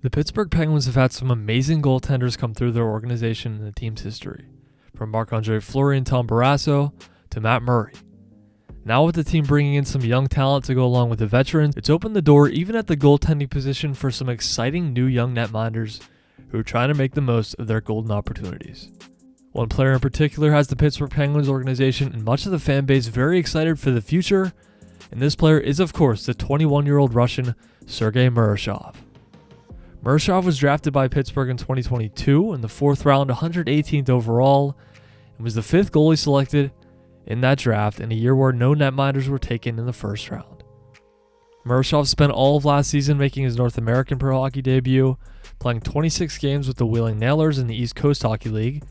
The Pittsburgh Penguins have had some amazing goaltenders come through their organization in the team's history, from Marc-Andre Fleury and Tom Barrasso to Matt Murray. Now with the team bringing in some young talent to go along with the veterans, it's opened the door even at the goaltending position for some exciting new young netminders who are trying to make the most of their golden opportunities. One player in particular has the Pittsburgh Penguins organization and much of the fan base very excited for the future, and this player is of course the 21-year-old Russian Sergei Murashov. Murashov was drafted by Pittsburgh in 2022 in the 4th round, 118th overall, and was the 5th goalie selected in that draft in a year where no netminders were taken in the 1st round. Murashov spent all of last season making his North American pro hockey debut, playing 26 games with the Wheeling Nailers in the East Coast Hockey League,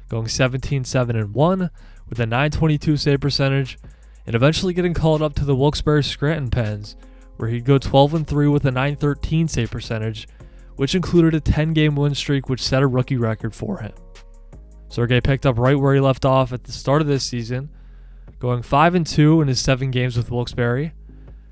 going 17-7-1 with a .922 save percentage, and eventually getting called up to the Wilkes-Barre Scranton Pens, where he'd go 12-3 with a .913 save percentage, which included a 10-game win streak which set a rookie record for him. Sergey picked up right where he left off at the start of this season, going 5-2 in his 7 games with Wilkes-Barre,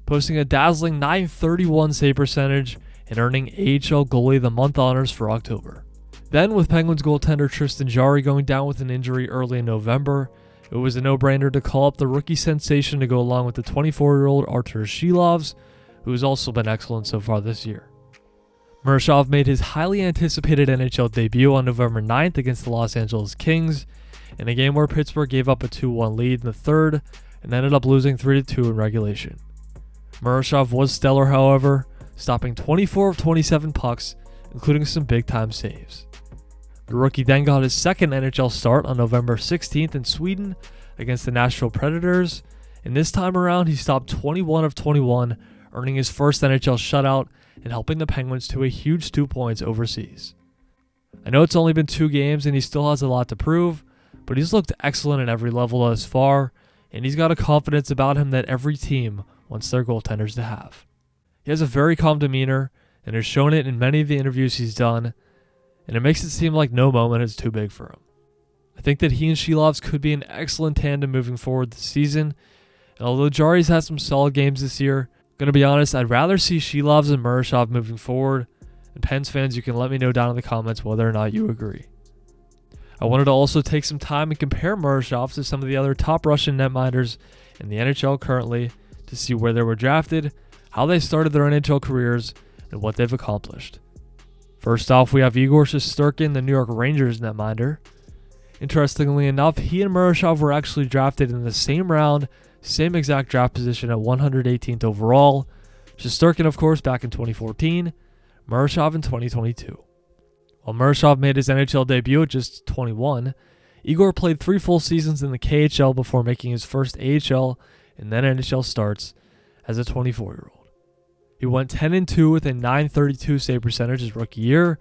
posting a dazzling .931 save percentage and earning AHL Goalie of the Month honors for October. Then, with Penguins goaltender Tristan Jarry going down with an injury early in November, it was a no-brainer to call up the rookie sensation to go along with the 24-year-old Arturs Silovs, who has also been excellent so far this year. Murashov made his highly anticipated NHL debut on November 9th against the Los Angeles Kings, in a game where Pittsburgh gave up a 2-1 lead in the 3rd and ended up losing 3-2 in regulation. Murashov was stellar, however, stopping 24 of 27 pucks, including some big-time saves. The rookie then got his 2nd NHL start on November 16th in Sweden against the Nashville Predators, and this time around he stopped 21 of 21, earning his first NHL shutout and helping the Penguins to a huge 2 points overseas. I know it's only been 2 games and he still has a lot to prove, but he's looked excellent at every level thus far, and he's got a confidence about him that every team wants their goaltenders to have. He has a very calm demeanor and has shown it in many of the interviews he's done, and it makes it seem like no moment is too big for him. I think that he and Silovs could be an excellent tandem moving forward this season, and although Jarry's had some solid games this year, gonna be honest, I'd rather see Silovs and Murashov moving forward, and Pens fans, you can let me know down in the comments whether or not you agree. I wanted to also take some time and compare Murashov to some of the other top Russian netminders in the NHL currently to see where they were drafted, how they started their NHL careers, and what they've accomplished. First off, we have Igor Shesterkin, the New York Rangers netminder. Interestingly enough, he and Murashov were actually drafted in the same round, same exact draft position at 118th overall. Shesterkin, of course, back in 2014, Murashov in 2022. While Murashov made his NHL debut at just 21, Igor played 3 full seasons in the KHL before making his first AHL and then NHL starts as a 24-year-old. He went 10-2 with a .932 save percentage his rookie year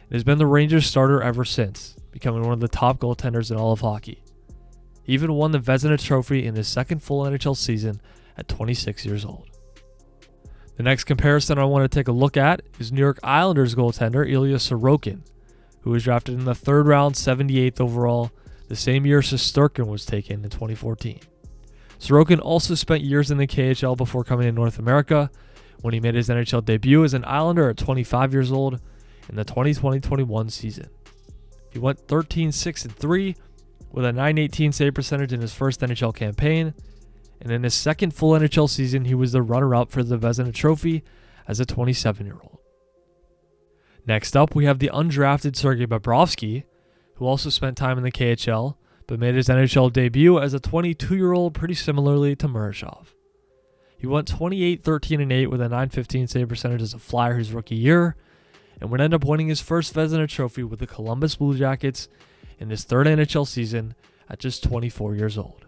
and has been the Rangers starter ever since, becoming one of the top goaltenders in all of hockey. He even won the Vezina Trophy in his 2nd full NHL season at 26 years old. The next comparison I want to take a look at is New York Islanders goaltender Ilya Sorokin, who was drafted in the 3rd round, 78th overall, the same year Shesterkin was taken in 2014. Sorokin also spent years in the KHL before coming to North America, when he made his NHL debut as an Islander at 25 years old in the 2020-21 season. He went 13-6-3 with a .918 save percentage in his first NHL campaign, and in his 2nd full NHL season, he was the runner-up for the Vezina Trophy as a 27-year-old. Next up, we have the undrafted Sergei Bobrovsky, who also spent time in the KHL, but made his NHL debut as a 22-year-old pretty similarly to Murashov. He went 28-13-8 with a .915 save percentage as a Flyer his rookie year, and would end up winning his first Vezina Trophy with the Columbus Blue Jackets in his 3rd NHL season at just 24 years old.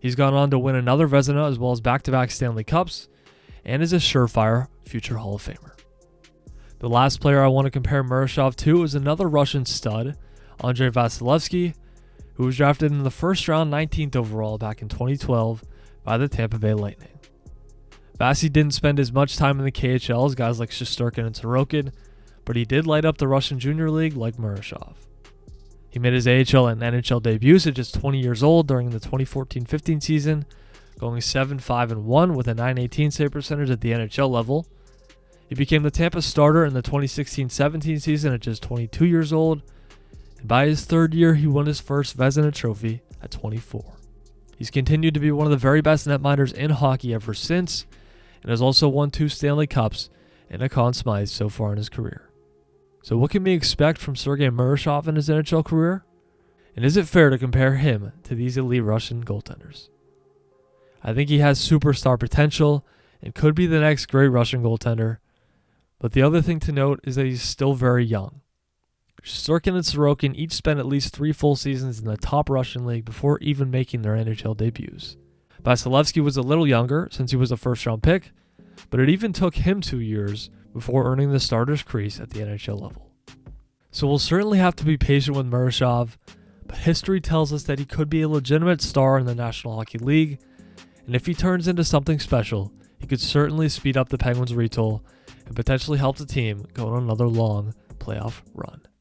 He's gone on to win another Vezina as well as back-to-back Stanley Cups, and is a surefire future Hall of Famer. The last player I want to compare Murashov to is another Russian stud, Andrei Vasilevskiy, who was drafted in the 1st round, 19th overall back in 2012 by the Tampa Bay Lightning. Vasi didn't spend as much time in the KHL as guys like Shesterkin and Sorokin, but he did light up the Russian Junior League like Murashov. He made his AHL and NHL debuts at just 20 years old during the 2014-15 season, going 7-5-1 with a .918 save percentage at the NHL level. He became the Tampa starter in the 2016-17 season at just 22 years old, and by his third year, he won his first Vezina trophy at 24. He's continued to be one of the very best netminders in hockey ever since, and has also won 2 Stanley Cups and a Conn Smythe so far in his career. So what can we expect from Sergei Murashov in his NHL career? And is it fair to compare him to these elite Russian goaltenders? I think he has superstar potential and could be the next great Russian goaltender, but the other thing to note is that he's still very young. Shesterkin and Sorokin each spent at least 3 full seasons in the top Russian league before even making their NHL debuts. Vasilevskiy was a little younger since he was a first-round pick, but it even took him 2 years before earning the starter's crease at the NHL level. So we'll certainly have to be patient with Murashov, but history tells us that he could be a legitimate star in the National Hockey League, and if he turns into something special, he could certainly speed up the Penguins' retool and potentially help the team go on another long playoff run.